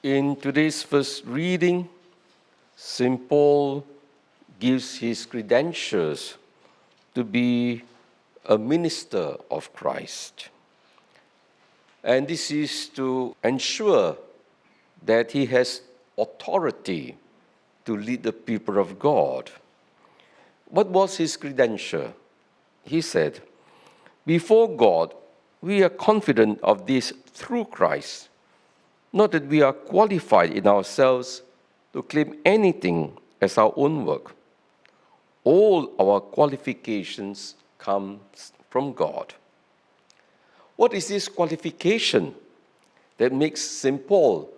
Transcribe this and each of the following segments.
In today's first reading, St. Paul gives his credentials to be a minister of Christ. And this is to ensure that he has authority to lead the people of God. What was his credential? He said, "Before God, we are confident of this through Christ, not that we are qualified in ourselves to claim anything as our own work. All our qualifications come from God." What is this qualification that makes St. Paul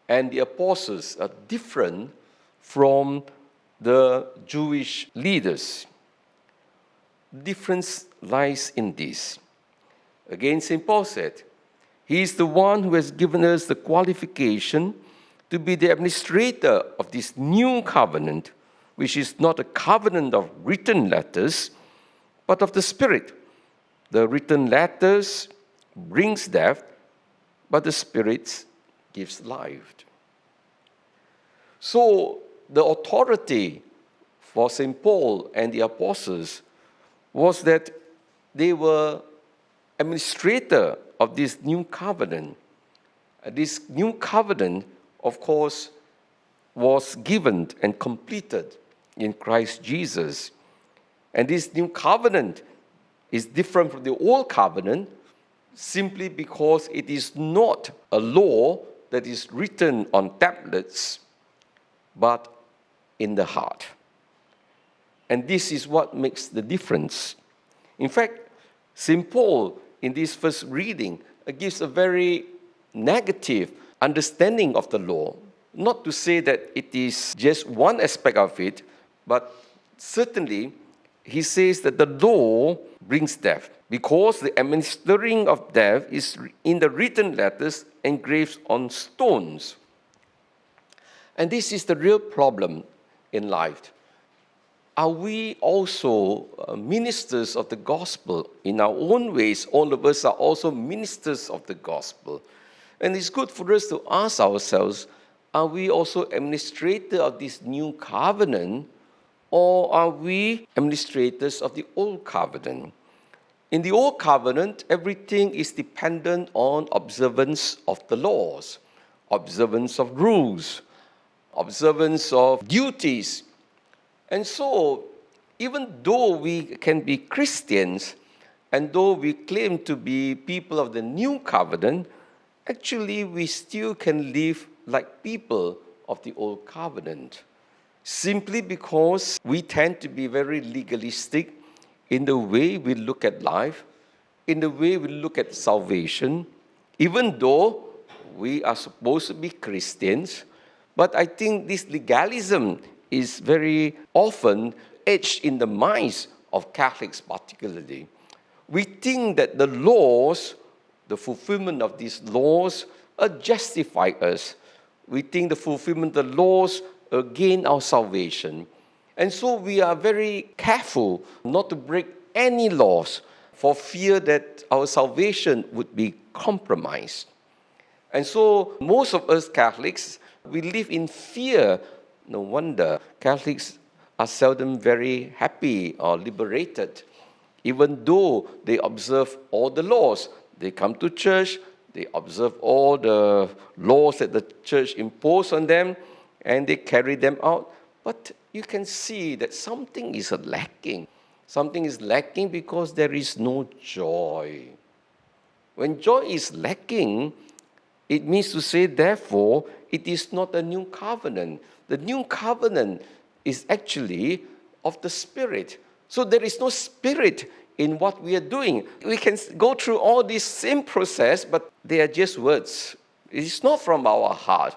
and the apostles different from the Jewish leaders? The difference lies in this. Again, St. Paul said, he is the one who has given us the qualification to be the administrator of this new covenant, which is not a covenant of written letters, but of the Spirit. The written letters brings death, but the Spirit gives life. So the authority for St. Paul and the apostles was that they were administrator of this new covenant. This new covenant, of course, was given and completed in Christ Jesus. And this new covenant is different from the old covenant simply because it is not a law that is written on tablets, but in the heart. And this is what makes the difference. In fact, St. Paul, in this first reading, gives a very negative understanding of the law. Not to say that it is just one aspect of it, but certainly he says that the law brings death because the administering of death is in the written letters engraved on stones. And this is the real problem in life. Are we also ministers of the gospel? In our own ways, all of us are also ministers of the gospel. And it's good for us to ask ourselves, are we also administrators of this new covenant, or are we administrators of the old covenant? In the old covenant, everything is dependent on observance of the laws, observance of rules, observance of duties. And so, even though we can be Christians, and though we claim to be people of the new covenant, actually we still can live like people of the old covenant. Simply because we tend to be very legalistic in the way we look at life, in the way we look at salvation, even though we are supposed to be Christians. But I think this legalism is very often etched in the minds of Catholics particularly. We think that the laws, the fulfillment of these laws, justify us. We think the fulfillment of the laws gain our salvation. And so we are very careful not to break any laws for fear that our salvation would be compromised. And so most of us Catholics, we live in fear. No wonder Catholics are seldom very happy or liberated, even though they observe all the laws. They come to church, they observe all the laws that the church imposed on them, and they carry them out. But you can see that something is lacking. Something is lacking because there is no joy. When joy is lacking, it means to say, therefore, it is not a new covenant. The new covenant is actually of the Spirit. So there is no Spirit in what we are doing. We can go through all this same process, but they are just words. It is not from our heart.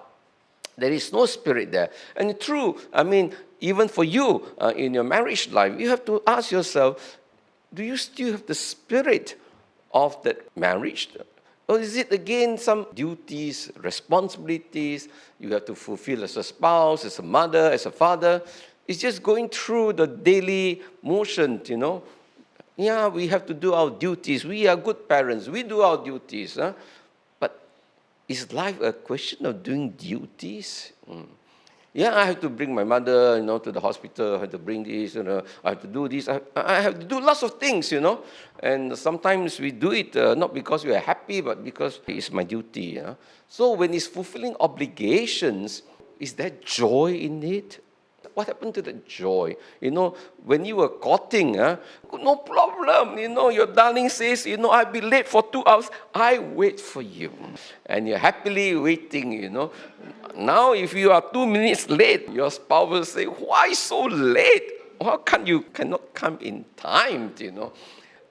There is no Spirit there. And true, even for you in your marriage life, you have to ask yourself, do you still have the Spirit of that marriage? Or is it again some duties, responsibilities you have to fulfill as a spouse, as a mother, as a father? It's just going through the daily motion, Yeah, we have to do our duties. We are good parents. We do our duties. But Is life a question of doing duties? Yeah, I have to bring my mother, to the hospital. I have to bring this, I have to do this. I have to do lots of things, And sometimes we do it not because we are happy, but because it's my duty. So when it's fulfilling obligations, is there joy in it? What happened to the joy? When you were courting, no problem. Your darling says, I'll be late for 2 hours. I wait for you. And you're happily waiting, Now, if you are 2 minutes late, your spouse will say, why so late? How come you cannot come in time,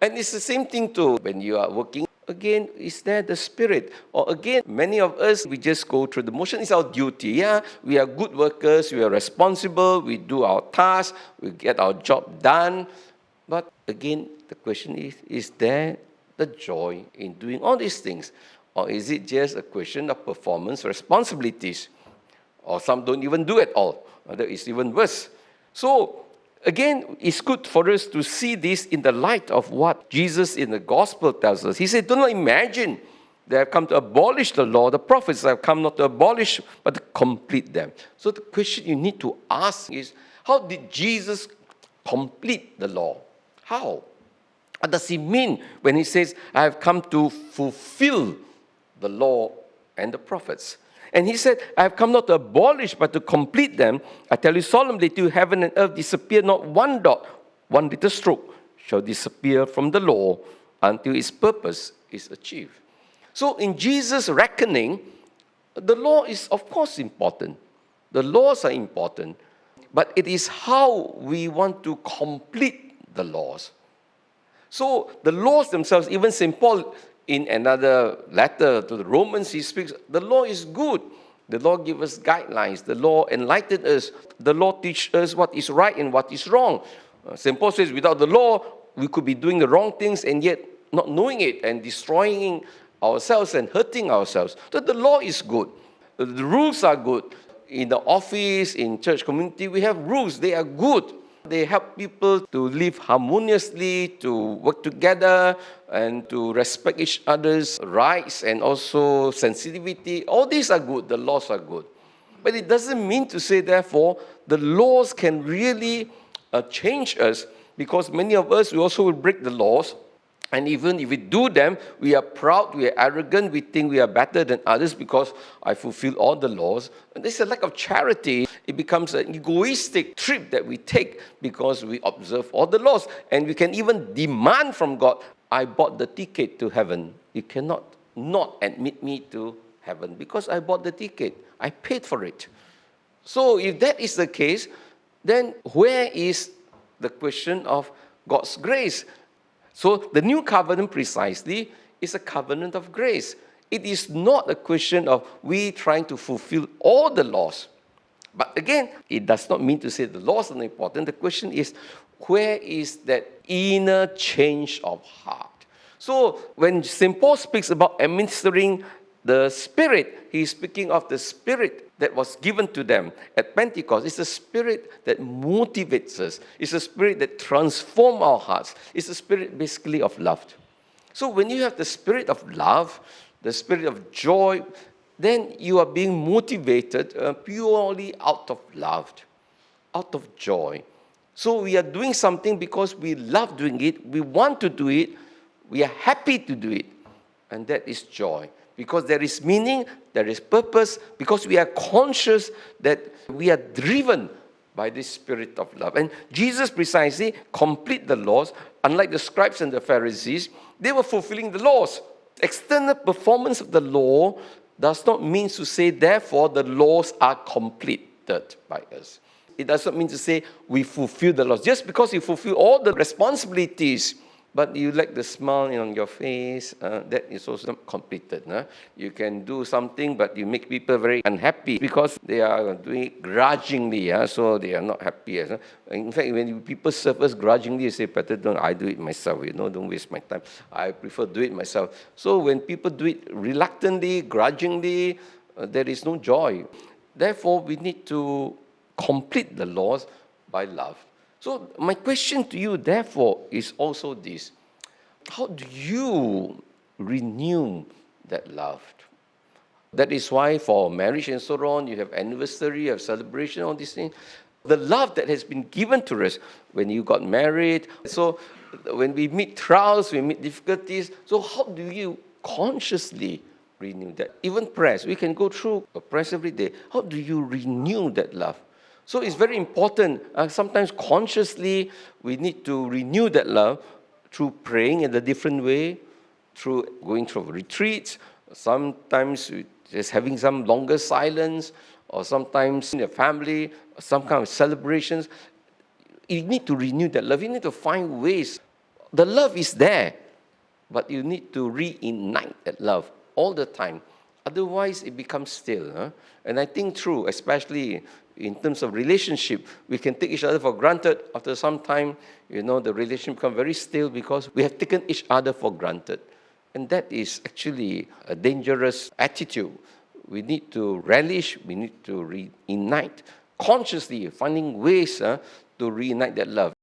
And it's the same thing too when you are working. Again, is there the spirit? Or again, many of us, we just go through the motion. It's our duty. Yeah, we are good workers. We are responsible. We do our tasks. We get our job done. But again, the question is there the joy in doing all these things? Or is it just a question of performance responsibilities? Or some don't even do it all. That is even worse. So, again, it's good for us to see this in the light of what Jesus in the gospel tells us. He said, do not imagine they have come to abolish the law. The prophets have come not to abolish, but to complete them. So the question you need to ask is, how did Jesus complete the law? How? What does he mean when he says, I have come to fulfill the law and the prophets? And he said, I have come not to abolish, but to complete them. I tell you solemnly, till heaven and earth disappear, not one dot, one little stroke shall disappear from the law until its purpose is achieved. So in Jesus' reckoning, the law is of course important. The laws are important. But it is how we want to complete the laws. So the laws themselves, even St. Paul, in another letter to the Romans, he speaks, the law is good. The law gives us guidelines. The law enlightens us. The law teaches us what is right and what is wrong. St. Paul says, without the law, we could be doing the wrong things and yet not knowing it and destroying ourselves and hurting ourselves. So the law is good. The rules are good. In the office, in church community, we have rules. They are good. They help people to live harmoniously, to work together, and to respect each other's rights and also sensitivity. All these are good. The laws are good. But it doesn't mean to say, therefore, the laws can really change us, because many of us, we also will break the laws. And even if we do them, we are proud, we are arrogant, we think we are better than others because I fulfill all the laws. And there's a lack of charity. It becomes an egoistic trip that we take because we observe all the laws. And we can even demand from God, I bought the ticket to heaven. You cannot not admit me to heaven because I bought the ticket. I paid for it. So if that is the case, then where is the question of God's grace? So the new covenant precisely is a covenant of grace. It is not a question of we trying to fulfill all the laws. But again, it does not mean to say the laws are not important. The question is, where is that inner change of heart? So when St. Paul speaks about administering the Spirit, he is speaking of the Spirit that was given to them at Pentecost. It's a Spirit that motivates us. It's a Spirit that transforms our hearts. It's a Spirit basically of love. So when you have the Spirit of love, the Spirit of joy, then you are being motivated purely out of love, out of joy. So we are doing something because we love doing it, we want to do it, we are happy to do it, and that is joy. Because there is meaning, there is purpose, because we are conscious that we are driven by this Spirit of love. And Jesus precisely complete the laws. Unlike the scribes and the Pharisees, they were fulfilling the laws. External performance of the law does not mean to say, therefore, the laws are completed by us. It does not mean to say we fulfill the laws. Just because you fulfill all the responsibilities, but you lack the smile on your face, that is also not completed. You can do something, but you make people very unhappy because they are doing it grudgingly, so they are not happy. In fact, when people serve us grudgingly, you say, better don't I do it myself, don't waste my time. I prefer do it myself. So when people do it reluctantly, grudgingly, there is no joy. Therefore, we need to complete the laws by love. So my question to you, therefore, is also this. How do you renew that love? That is why for marriage and so on, you have anniversary, you have celebration, all these things. The love that has been given to us when you got married. So when we meet trials, we meet difficulties. So how do you consciously renew that? Even prayers, we can go through a prayer every day. How do you renew that love? So it's very important. Sometimes consciously, we need to renew that love through praying in a different way, through going through retreats, sometimes just having some longer silence, or sometimes in a family, some kind of celebrations. You need to renew that love. You need to find ways. The love is there, but you need to reignite that love all the time. Otherwise, it becomes stale. And I think true, especially in terms of relationship, we can take each other for granted. After some time, the relationship becomes very stale because we have taken each other for granted. And that is actually a dangerous attitude. We need to relish, we need to reignite, consciously finding ways to reignite that love.